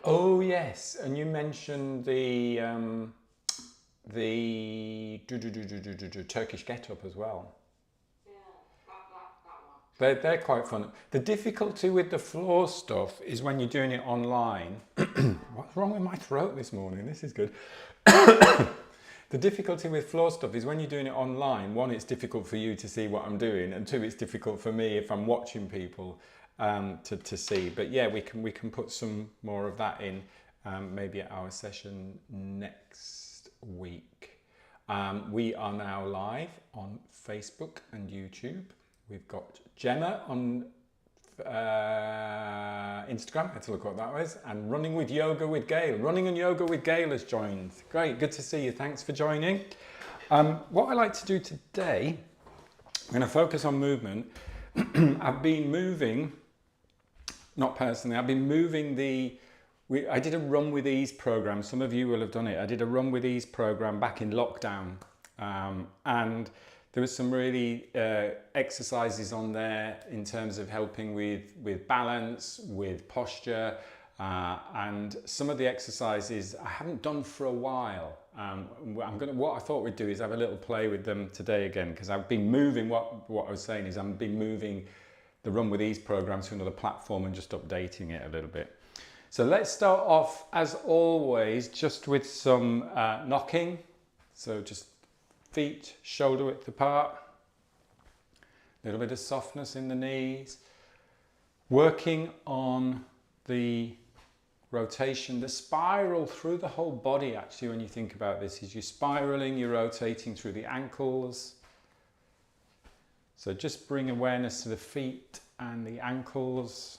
Oh yes, and you mentioned the Turkish get-up as well. Yeah, that one. They're quite fun. The difficulty with the floor stuff is when you're doing it online. What's wrong with my throat this morning? This is good. The difficulty with floor stuff is when you're doing it online, one, it's difficult for you to see what I'm doing, and two, it's difficult for me if I'm watching people to see. But yeah, we can put some more of that in maybe at our session next week. We are now live on Facebook and YouTube. We've got Gemma on Instagram, I had to look what that was, and Running with Yoga with Gail. Running and Yoga with Gail has joined. Great, good to see you. Thanks for joining. What I like to do today, I'm going to focus on movement. I've been moving, not personally, I've been moving I did a Run with Ease program. Some of you will have done it. I did a Run with Ease program back in lockdown, and there was some really exercises on there in terms of helping with balance, with posture, and some of the exercises I haven't done for a while. What I thought we'd do is have a little play with them today again, because I've been moving. What I was saying is I've been moving the Run with Ease program to another platform and just updating it a little bit. So let's start off, as always, just with some knocking. So just feet shoulder width apart, a little bit of softness in the knees, working on the rotation, the spiral through the whole body. Actually, when you think about this, is you're spiraling, you're rotating through the ankles. So just bring awareness to the feet and the ankles.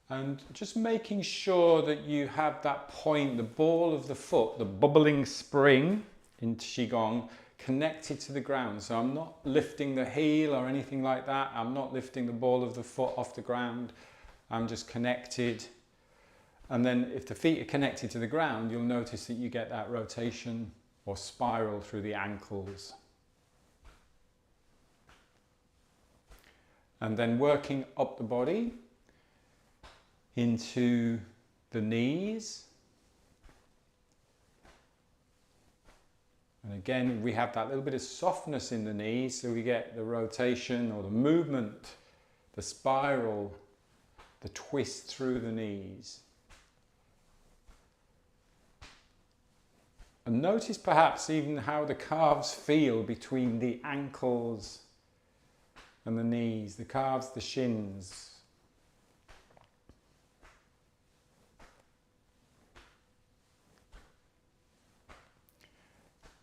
And just making sure that you have that point, the ball of the foot, the bubbling spring in Qigong, connected to the ground. So I'm not lifting the heel or anything like that. I'm not lifting the ball of the foot off the ground. I'm just connected. And then if the feet are connected to the ground, you'll notice that you get that rotation or spiral through the ankles. And then working up the body into the knees. And again, we have that little bit of softness in the knees, so we get the rotation or the movement, the spiral, the twist through the knees. And notice perhaps even how the calves feel between the ankles and the knees, the calves, the shins.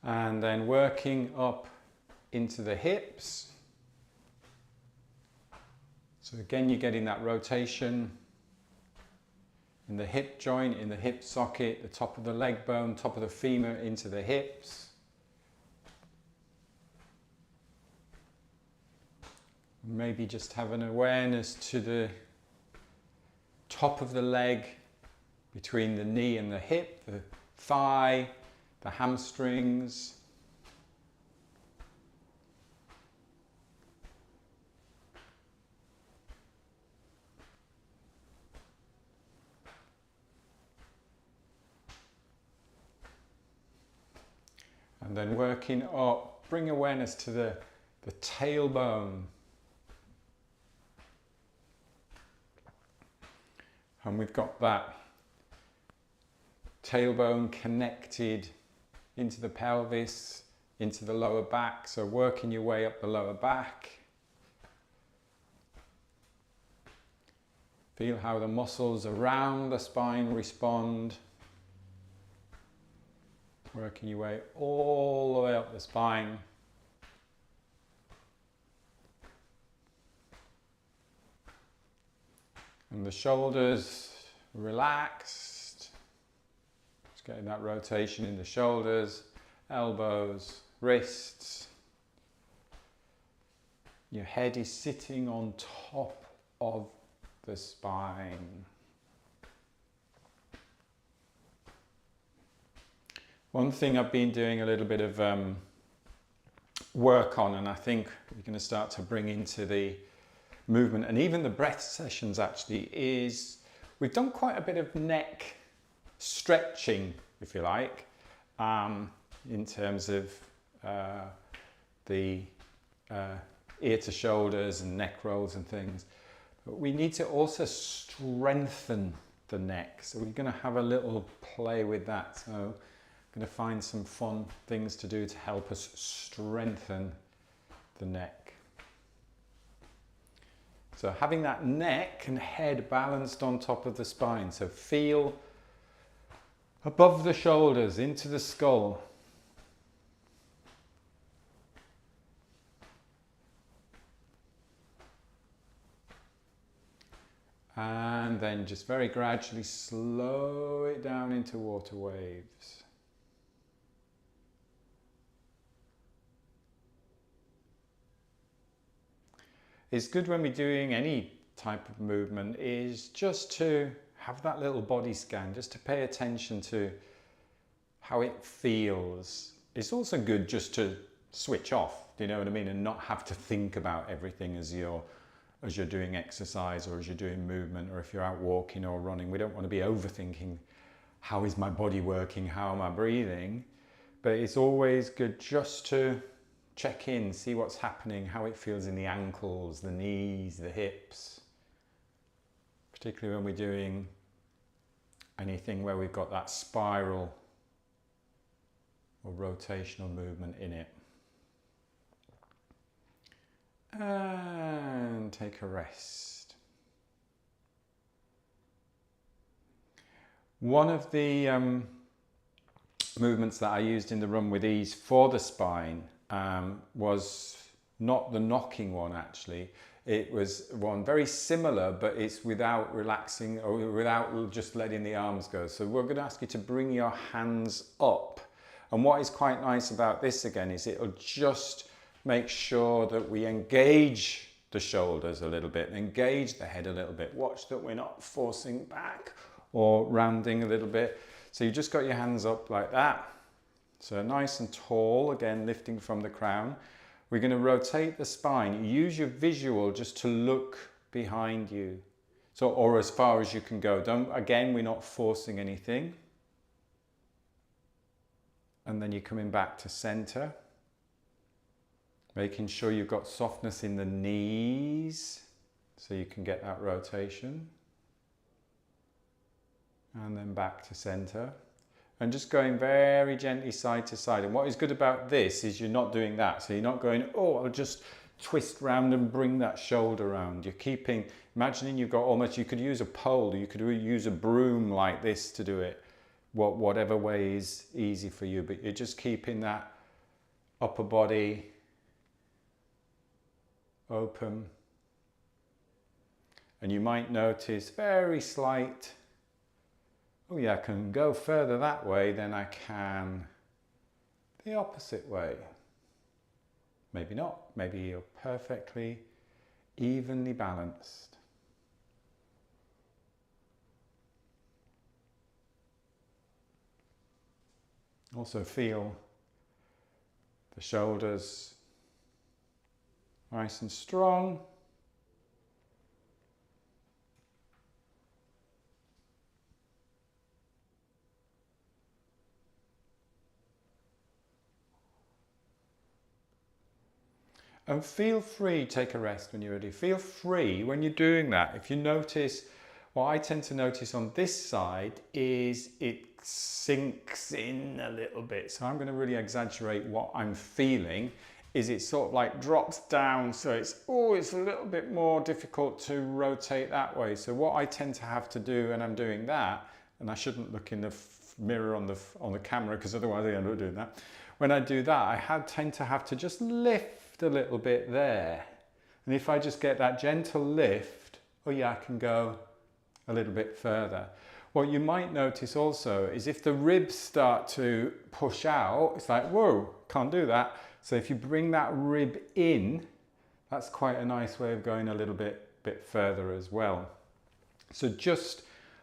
And then working up into the hips. So again, you're getting that rotation in the hip joint, in the hip socket, the top of the leg bone, top of the femur into the hips. Maybe just have an awareness to the top of the leg between the knee and the hip, the thigh, the hamstrings. And then working up, bring awareness to the tailbone. And we've got that tailbone connected into the pelvis, into the lower back. So working your way up the lower back. Feel how the muscles around the spine respond. Working your way all the way up the spine. And the shoulders relaxed. Just getting that rotation in the shoulders, elbows, wrists. Your head is sitting on top of the spine. One thing I've been doing a little bit of work on, and I think we're going to start to bring into the movement and even the breath sessions actually, is we've done quite a bit of neck stretching, if you like, in terms of the ear to shoulders and neck rolls and things. But we need to also strengthen the neck. So we're going to have a little play with that. So I'm going to find some fun things to do to help us strengthen the neck. So having that neck and head balanced on top of the spine. So feel above the shoulders into the skull. And then just very gradually slow it down into water waves. It's good when we're doing any type of movement is just to have that little body scan, just to pay attention to how it feels. It's also good just to switch off, do you know what I mean? And not have to think about everything as you're doing exercise or as you're doing movement, or if you're out walking or running. We don't want to be overthinking, how is my body working, how am I breathing? But it's always good just to check in, see what's happening, how it feels in the ankles, the knees, the hips. Particularly when we're doing anything where we've got that spiral or rotational movement in it. And take a rest. One of the movements that I used in the Run with Ease for the spine was not the knocking one actually. It was one very similar, but it's without relaxing or without just letting the arms go. So we're going to ask you to bring your hands up. And what is quite nice about this again is it'll just make sure that we engage the shoulders a little bit, engage the head a little bit. Watch that we're not forcing back or rounding a little bit. So you just got your hands up like that. So nice and tall, again, lifting from the crown. We're going to rotate the spine. Use your visual just to look behind you. So, or as far as you can go. Again, we're not forcing anything. And then you're coming back to center. Making sure you've got softness in the knees so you can get that rotation. And then back to center. And just going very gently side to side. And what is good about this is you're not doing that. So you're not going, oh, I'll just twist round and bring that shoulder round. You're keeping, imagining you've got almost, you could use a pole, you could use a broom like this to do it. Whatever way is easy for you. But you're just keeping that upper body open, and you might notice very slight, oh yeah, I can go further that way than I can the opposite way. Maybe not, maybe you're perfectly evenly balanced. Also feel the shoulders nice and strong. And feel free, take a rest when you're ready. Feel free when you're doing that. If you notice, what I tend to notice on this side is it sinks in a little bit. So I'm going to really exaggerate what I'm feeling. Is it sort of like drops down, so it's a little bit more difficult to rotate that way. So what I tend to have to do when I'm doing that, and I shouldn't look in the mirror on the camera because otherwise I end up doing that. When I do that, I tend to have to just lift a little bit there. And if I just get that gentle lift, oh yeah, I can go a little bit further. What you might notice also is if the ribs start to push out, it's like, whoa, can't do that. So if you bring that rib in, that's quite a nice way of going a little bit further as well. So just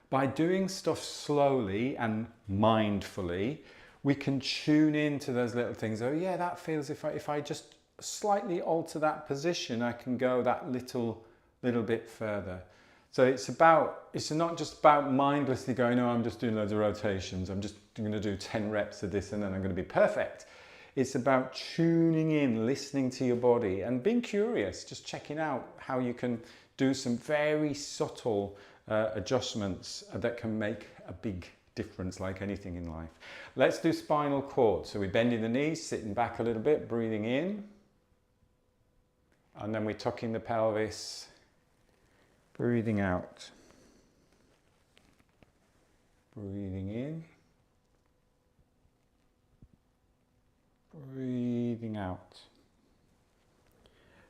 by doing stuff slowly and mindfully, we can tune into those little things. Oh yeah, that feels, if I just slightly alter that position, I can go that little bit further. So it's not just about mindlessly going, oh, I'm just doing loads of rotations. I'm just going to do 10 reps of this and then I'm going to be perfect. It's about tuning in, listening to your body and being curious, just checking out how you can do some very subtle adjustments that can make a big difference like anything in life. Let's do spinal cord. So we're bending the knees, sitting back a little bit, breathing in. And then we're tucking the pelvis, breathing out. Breathing in. Breathing out.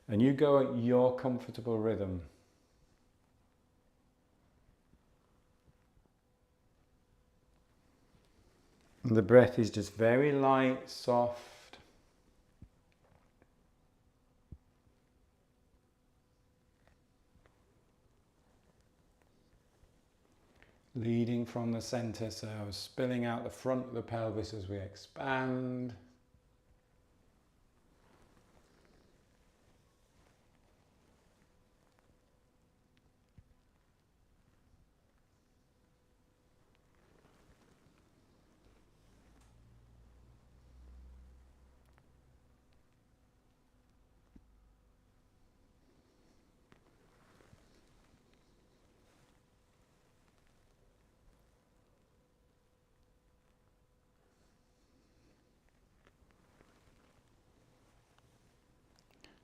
And you go at your comfortable rhythm. And the breath is just very light, soft. Leading from the center, so spilling out the front of the pelvis as we expand.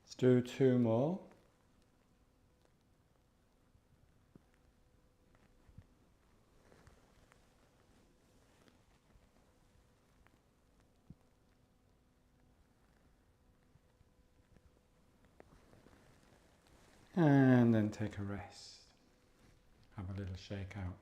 Let's do 2 more. And then take a rest. Have a little shake out.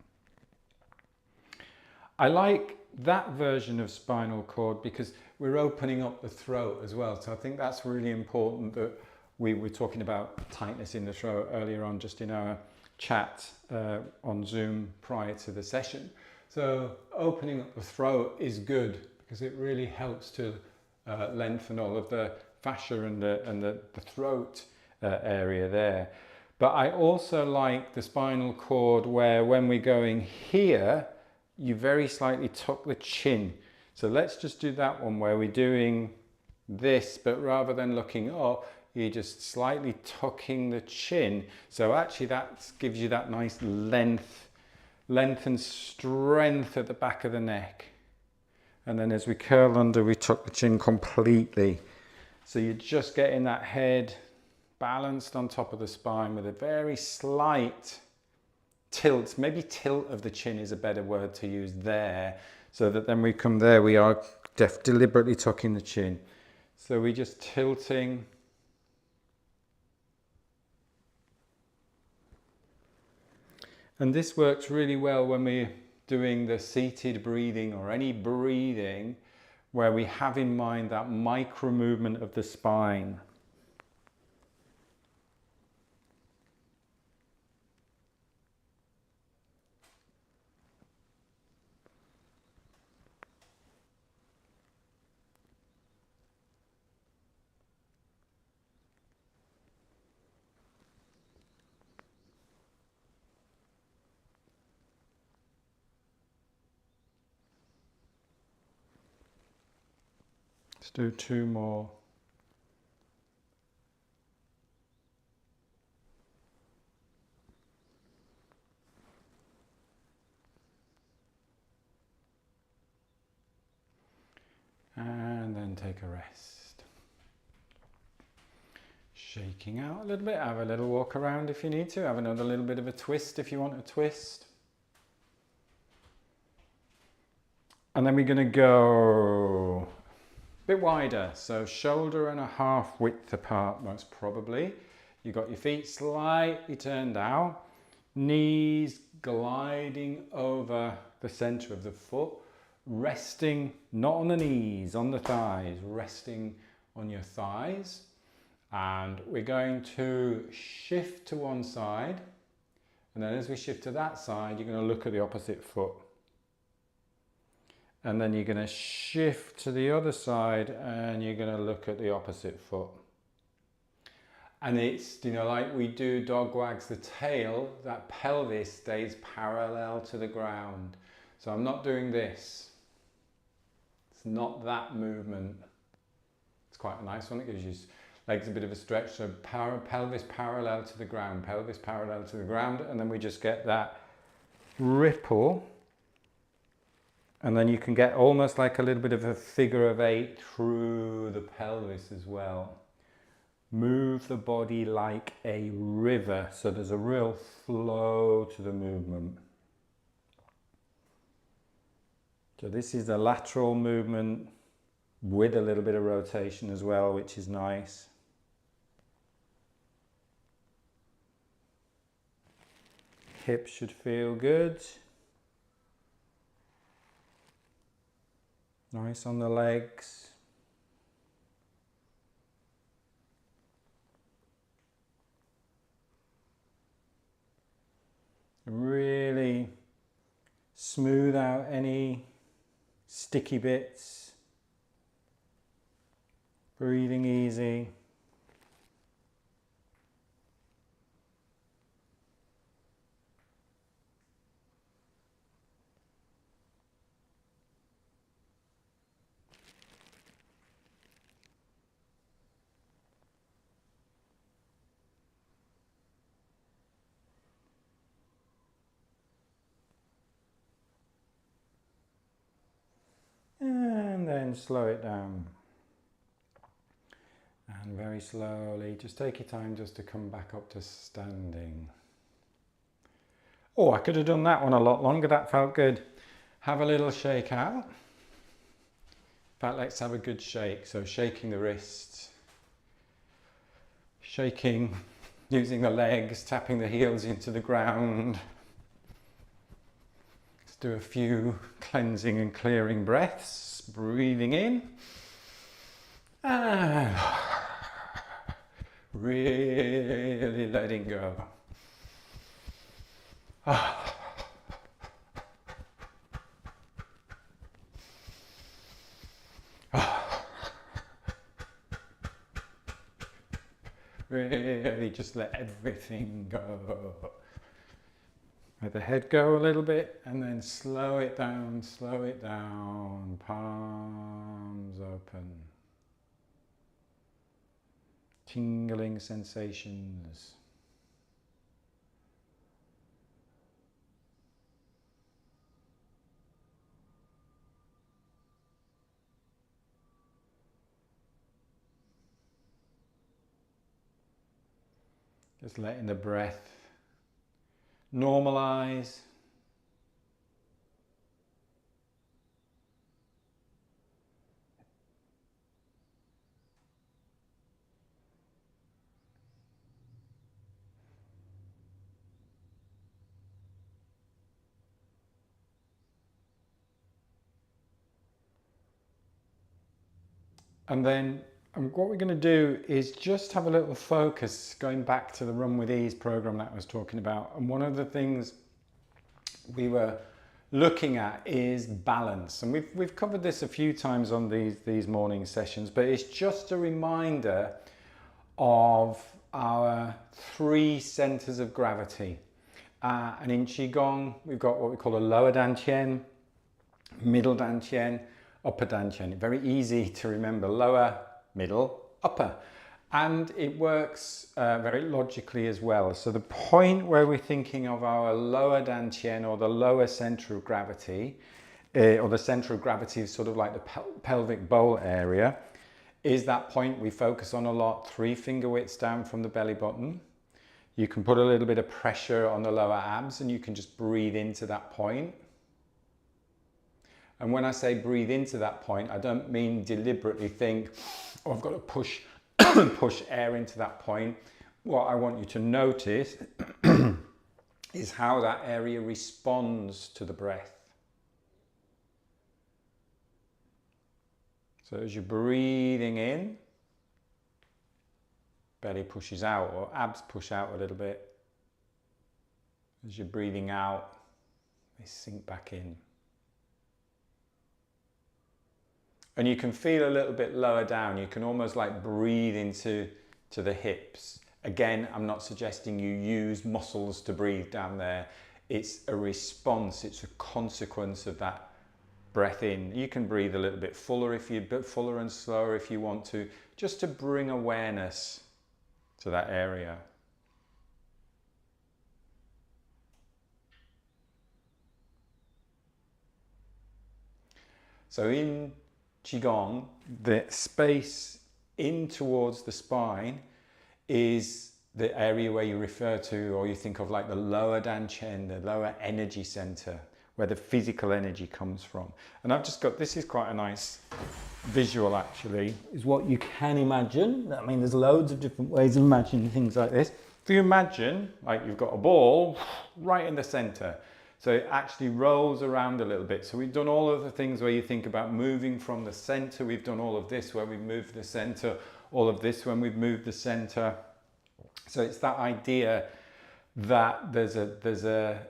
I like that version of spinal cord because we're opening up the throat as well. So I think that's really important that we were talking about tightness in the throat earlier on just in our chat on Zoom prior to the session. So opening up the throat is good because it really helps to lengthen all of the fascia and the throat area there. But I also like the spinal cord where when we're going here, you very slightly tuck the chin. So let's just do that one where we're doing this, but rather than looking up, you're just slightly tucking the chin. So actually that gives you that nice length and strength at the back of the neck. And then as we curl under, we tuck the chin completely. So you're just getting that head balanced on top of the spine with a very slight tilt, maybe tilt of the chin is a better word to use there, so that then we come there, we are deliberately tucking the chin. So we're just tilting. And this works really well when we're doing the seated breathing or any breathing where we have in mind that micro movement of the spine. Let's do 2 more. And then take a rest. Shaking out a little bit, have a little walk around if you need to, have another little bit of a twist if you want a twist. And then we're going to go a bit wider, so shoulder and a half width apart most probably. You've got your feet slightly turned out, knees gliding over the center of the foot, resting not on the knees, on the thighs, resting on your thighs. And we're going to shift to one side, and then as we shift to that side, you're going to look at the opposite foot. And then you're going to shift to the other side and you're going to look at the opposite foot. And it's, you know, like we do dog wags the tail, that pelvis stays parallel to the ground. So I'm not doing this. It's not that movement. It's quite a nice one. It gives you legs a bit of a stretch. So pelvis parallel to the ground, pelvis parallel to the ground. And then we just get that ripple. And then you can get almost like a little bit of a figure of 8 through the pelvis as well. Move the body like a river, so there's a real flow to the movement. So this is the lateral movement with a little bit of rotation as well, which is nice. Hips should feel good. Nice on the legs. Really smooth out any sticky bits. Breathing easy. And then slow it down. And very slowly, just take your time just to come back up to standing. Oh, I could have done that one a lot longer. That felt good. Have a little shake out. In fact, let's have a good shake. So shaking the wrists. Shaking, using the legs, tapping the heels into the ground. Let's do a few cleansing and clearing breaths. Breathing in. And really letting go. Really just let everything go. Let the head go a little bit and then slow it down, palms open. Tingling sensations. Just letting the breath normalize. And then what we're going to do is just have a little focus going back to the Run With Ease program that I was talking about. And one of the things we were looking at is balance. And we've covered this a few times on these morning sessions, but it's just a reminder of our 3 centers of gravity. And in Qigong, we've got what we call a lower Dantian, middle Dantian, upper Dantian. Very easy to remember: lower, middle, upper. And it works very logically as well. So the point where we're thinking of our lower Dantian, or the lower center of gravity, or the center of gravity is sort of like the pelvic bowl area, is that point we focus on a lot, 3 finger widths down from the belly button. You can put a little bit of pressure on the lower abs and you can just breathe into that point. And when I say breathe into that point, I don't mean deliberately think, oh, I've got to push air into that point. What I want you to notice is how that area responds to the breath. So as you're breathing in, belly pushes out, or abs push out a little bit. As you're breathing out, they sink back in. And you can feel a little bit lower down. You can almost like breathe into the hips Again, I'm not suggesting you use muscles to breathe down there. It's a response, it's a consequence of that breath in. You can breathe a little bit fuller if you bit fuller and slower if you want to, just to bring awareness to that area. So in Qigong, the space in towards the spine is the area where you refer to, or you think of, like the lower dantian, the lower energy center, where the physical energy comes from. And I've just got, this is quite a nice visual actually, is what you can imagine. I mean, there's loads of different ways of imagining things like this. If you imagine, like you've got a ball right in the center, so it actually rolls around a little bit. So we've done all of the things where you think about moving from the center. We've done all of this where we've moved the center, all of this when we've moved the center. So it's that idea that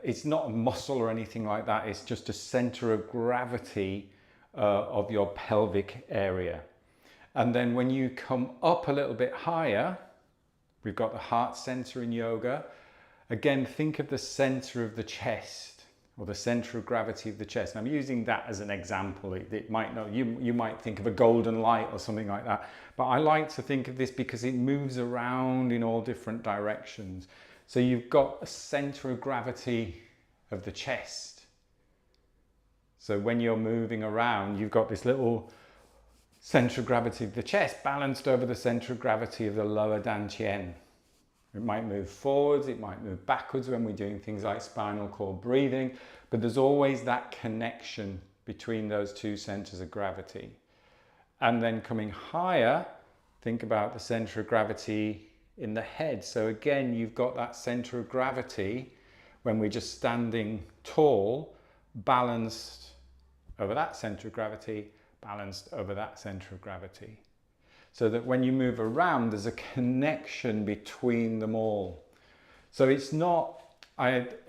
it's not a muscle or anything like that. It's just a center of gravity of your pelvic area. And then when you come up a little bit higher, we've got the heart center in yoga. Again, think of the center of the chest, or the center of gravity of the chest. And I'm using that as an example. It might not, you might think of a golden light or something like that. But I like to think of this because it moves around in all different directions. So you've got a center of gravity of the chest. So when you're moving around, you've got this little center of gravity of the chest balanced over the center of gravity of the lower dantian. It might move forwards, it might move backwards when we're doing things like spinal cord breathing, but there's always that connection between those two centers of gravity. And then coming higher, think about the center of gravity in the head. So again, you've got that center of gravity when we're just standing tall, balanced over that center of gravity, balanced over that center of gravity. So that when you move around, there's a connection between them all. So it's not,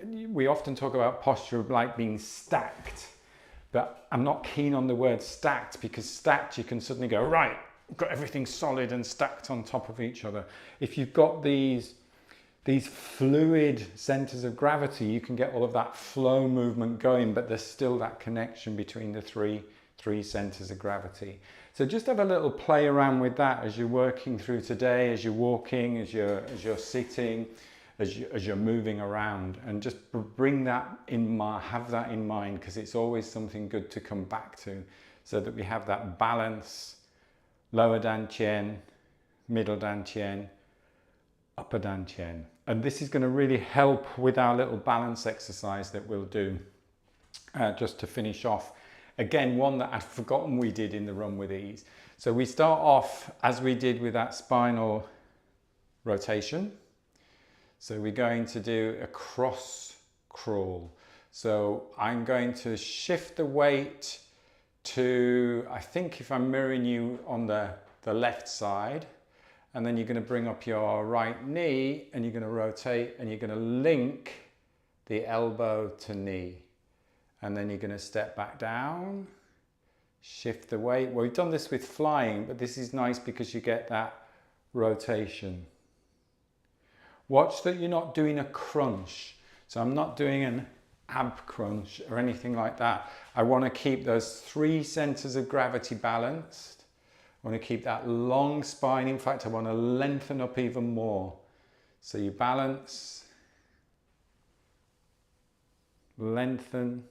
we often talk about posture of like being stacked, but I'm not keen on the word stacked, because stacked, you can suddenly go, right, I've got everything solid and stacked on top of each other. If you've got these fluid centers of gravity, you can get all of that flow movement going, but there's still that connection between the three centers of gravity. So just have a little play around with that as you're working through today, as you're walking, as you're sitting, as you're moving around, and just bring that in mind, have that in mind, because it's always something good to come back to, so that we have that balance, lower dantian, middle dantian, upper dantian. And this is going to really help with our little balance exercise that we'll do just to finish off. Again, one that I'd forgotten we did in the Run with Ease. So we start off as we did with that spinal rotation. So we're going to do a cross crawl. So I'm going to shift the weight to, I think if I'm mirroring you on the left side, and then you're going to bring up your right knee and you're going to rotate and you're going to link the elbow to knee. And then you're going to step back down, shift the weight. Well, we've done this with flying, but this is nice because you get that rotation. Watch that you're not doing a crunch. So I'm not doing an ab crunch or anything like that. I want to keep those three centers of gravity balanced. I want to keep that long spine. In fact, I want to lengthen up even more. So you balance, lengthen,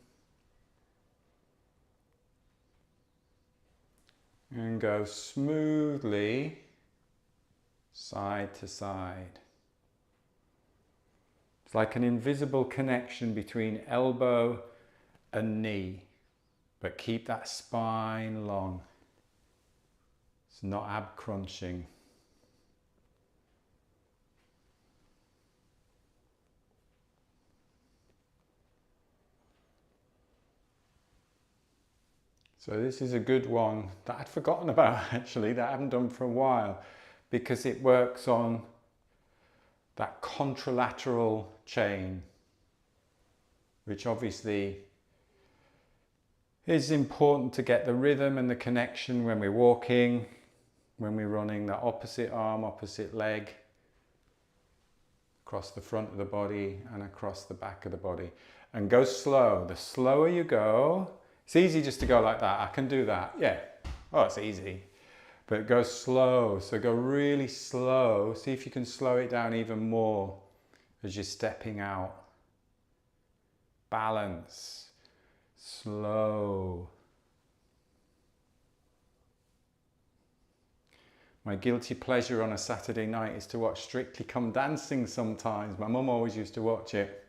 and go smoothly side to side. It's like an invisible connection between elbow and knee, but keep that spine long. It's not ab crunching. So this is a good one that I'd forgotten about actually, that I haven't done for a while, because it works on that contralateral chain, which obviously is important to get the rhythm and the connection when we're walking, when we're running, the opposite arm, opposite leg. across the front of the body and across the back of the body. And go slow. The slower you go, it's easy just to go like that. I can do that. Yeah. Oh, it's easy. But go slow. So go really slow. See if you can slow it down even more as you're stepping out. Balance. Slow. My guilty pleasure on a Saturday night is to watch Strictly Come Dancing sometimes. My mum always used to watch it.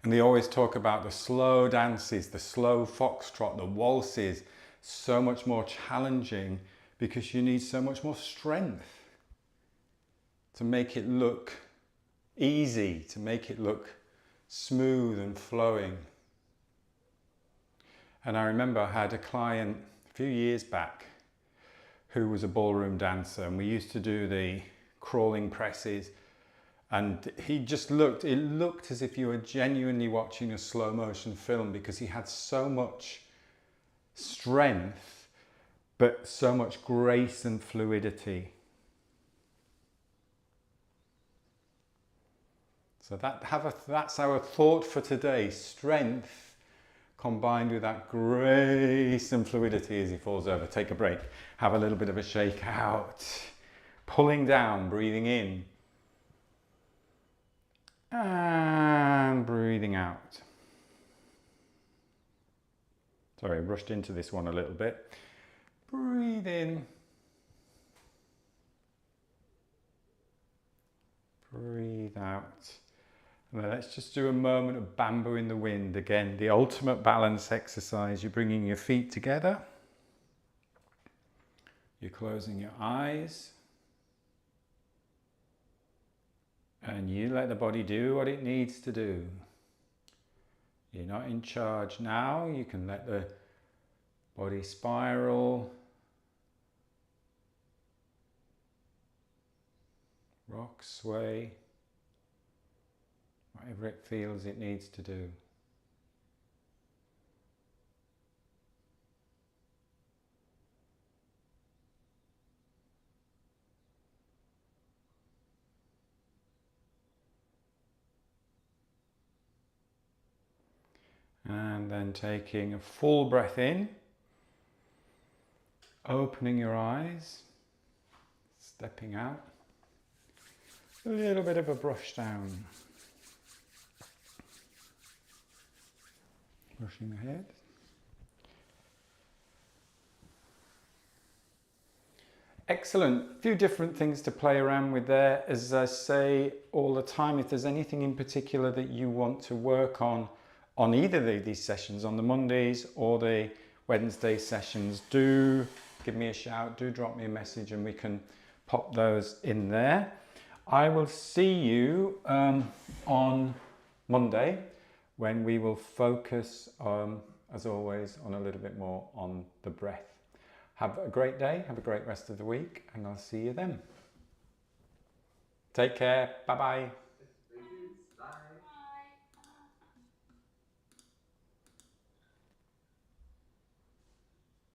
And they always talk about the slow dances, the slow foxtrot, the waltzes. So much more challenging because you need so much more strength to make it look easy, to make it look smooth and flowing. And I remember I had a client a few years back who was a ballroom dancer, and we used to do the crawling presses, and it looked as if you were genuinely watching a slow motion film because he had so much strength but so much grace and fluidity. So that's our thought for today. Strength combined with that grace and fluidity as he falls over. Take a break. Have a little bit of a shake out. Pulling down, breathing in. And breathing out. Sorry, I rushed into this one a little bit. Breathe in. Breathe out. And then let's just do a moment of bamboo in the wind. Again, the ultimate balance exercise. You're bringing your feet together. You're closing your eyes. And you let the body do what it needs to do. You're not in charge now. You can let the body spiral. Rock, sway. Whatever it feels it needs to do. And then taking a full breath in, opening your eyes, stepping out, a little bit of a brush down, brushing the head. Excellent. A few different things to play around with there. As I say all the time, if there's anything in particular that you want to work on either of these sessions, on the Mondays or the Wednesday sessions, do give me a shout, do drop me a message and we can pop those in there. I will see you on Monday when we will focus, as always, on a little bit more on the breath. Have a great day, have a great rest of the week, and I'll see you then. Take care, bye-bye.